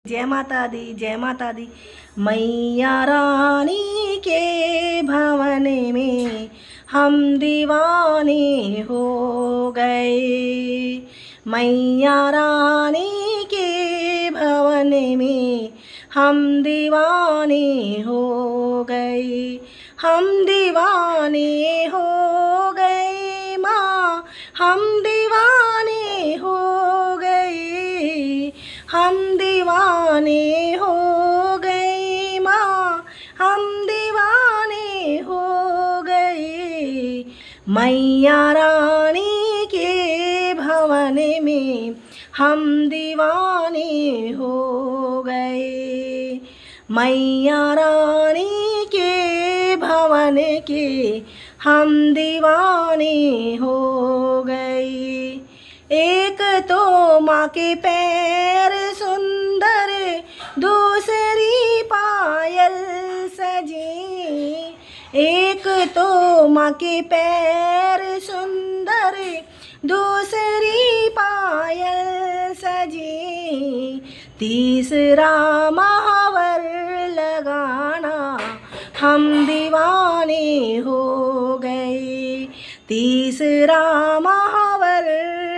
जय माता दी, जय माता दी। मैया रानी के भवन में हम दीवाने हो गए। मैया रानी के भवन में हम दीवाने हो गए। हम दीवाने हो गए माँ, हम दीवाने हो गए। हम दीवाने हो गए माँ, हम दीवाने हो गए। मैया रानी के भवन में हम दीवाने हो गए। मैया रानी के भवन के हम दीवाने हो गए। एक तो माँ के पैर सुंदर, दूसरी पायल सजी। एक तो माँ के पैर सुंदर, दूसरी पायल सजी। तीसरा महावर लगाना हम दीवाने हो गए। तीसरा महावर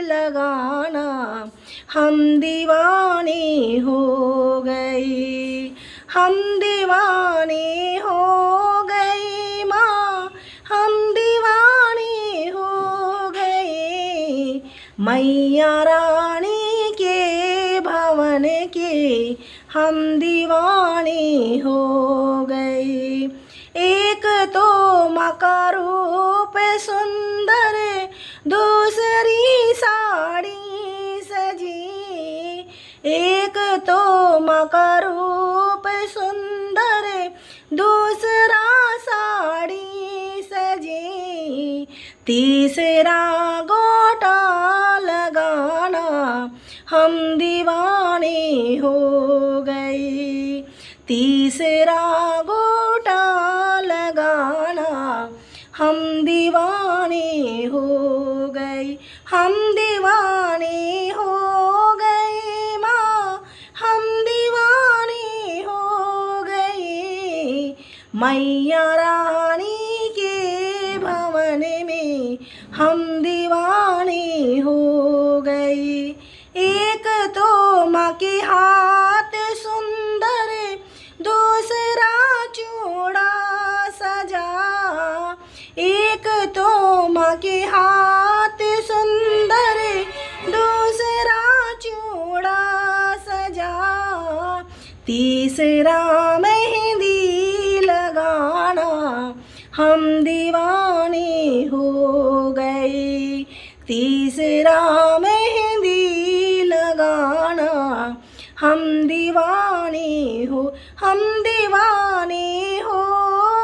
लगाना हम दीवाने हो गए। हम दीवाने हो गए माँ, हम दीवाने हो गए। मैया रानी के भवन के हम दीवाने हो गए। एक तो माँ का रूप सुंदर, दूसरी साड़ी सजी। एक तो माँ का रूप सुंदर, दूसरा साड़ी सजी। तीसरा गोटा लगाना हम दीवाने हो गए। तीसरा गोटा लगाना हम दीवाने हो गए। हम दीवाने हो गए माँ, हम दीवाने हो गए। मैया रानी के भवन में हम दीवाने हो गए। एक तो माँ के हाथ सुंदर, दूसरा चूड़ा सजा। एक तो माँ के हाथ सुंदर, दूसरा चूड़ा सजा। तीसरा मेहंदी लगाना हम दीवाने हो गए। तीसरा मेहंदी लगाना हम दीवाने हो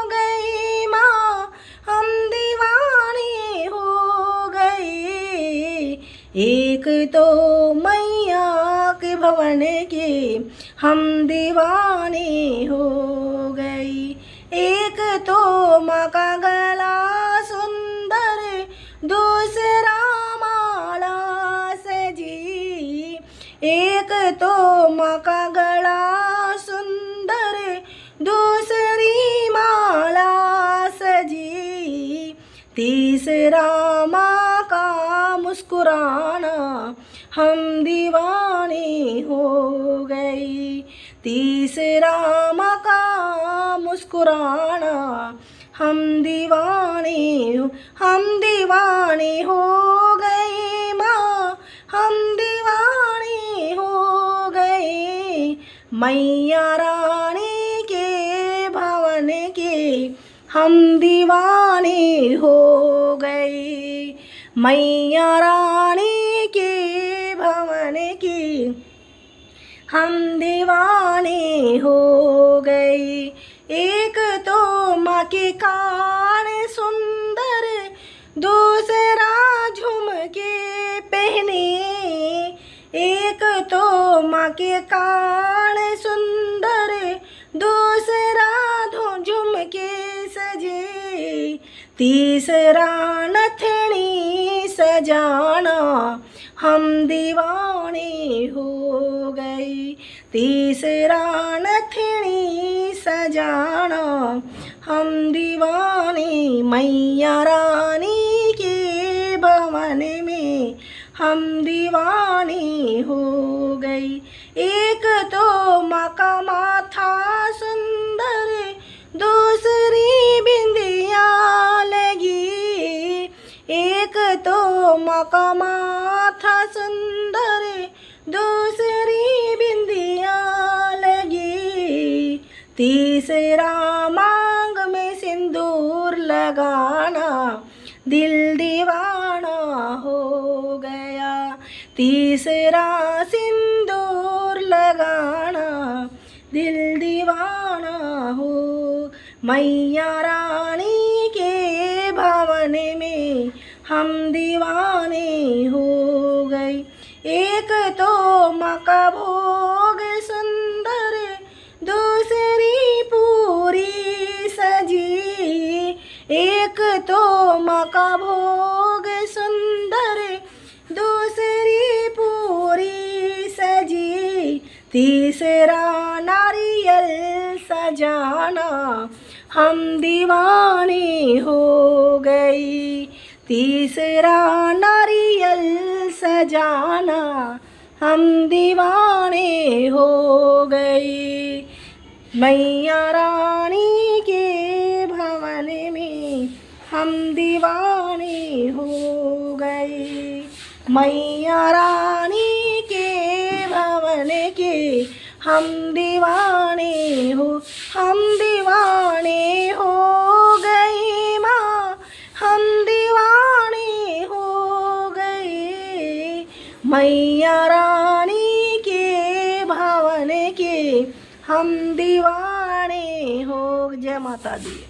गए माँ, हम दीवाने हो गए। एक तो मैया के भवन के हम दीवाने हो गए। एक तो माँ का गला सुंदर, दूसरा माला सजी। एक तो माँ का गला सुंदर, दूसरी माला सजी। तीसरा माँ का मुस्कुराना हम दीवाने हो गए। तीसरा माँ का मुस्कुराना हम दीवाने हो गए माँ, हम दीवाने हो गए। मैया रानी के भवन के हम दीवाने हो गए। मैया रानी के भवन के हम दीवाने हो गए। एक तो माँ के कान सुंदर, दूसरा झुमके पहने। एक तो माँ के कान सुंदर, दूसरा झुमके सजे। तीसरा नथनी सजाना हम दीवाने हो गए। तीसरा नथनी सजाना, हम दीवाने मैया रानी के भवन में, हम दीवाने हो गई। एक तो मका माथा सुंदर, दूसरी बिंदिया लगी। एक तो मका माथा सुंदर, दूसरी बिंदिया लगी। तीसरा मांग में सिंदूर लगाना, दिल दीवाना हो गया। तीसरा सिंदूर लगाना, दिल दीवाना हो। मैया रानी के भवन में हम दीवाने हो गए। एक तो मका भोग सुंदर, दूसरी पूरी सजी। एक तो मका भोग सुंदर, दूसरी पूरी सजी। तीसरा नारियल सजाना, हम दीवाने हो गई। तीसरा नारियल सजाना, हम दीवाने हो गई। मैया रानी के भवन में हम दीवाने हो गए। मैया रानी के भवन के हम दीवाने हो, हम दीवाने हो गए माँ, हम दीवाने हो गए। मैया रानी के भवन के हम दीवाने हो। जय माता दी।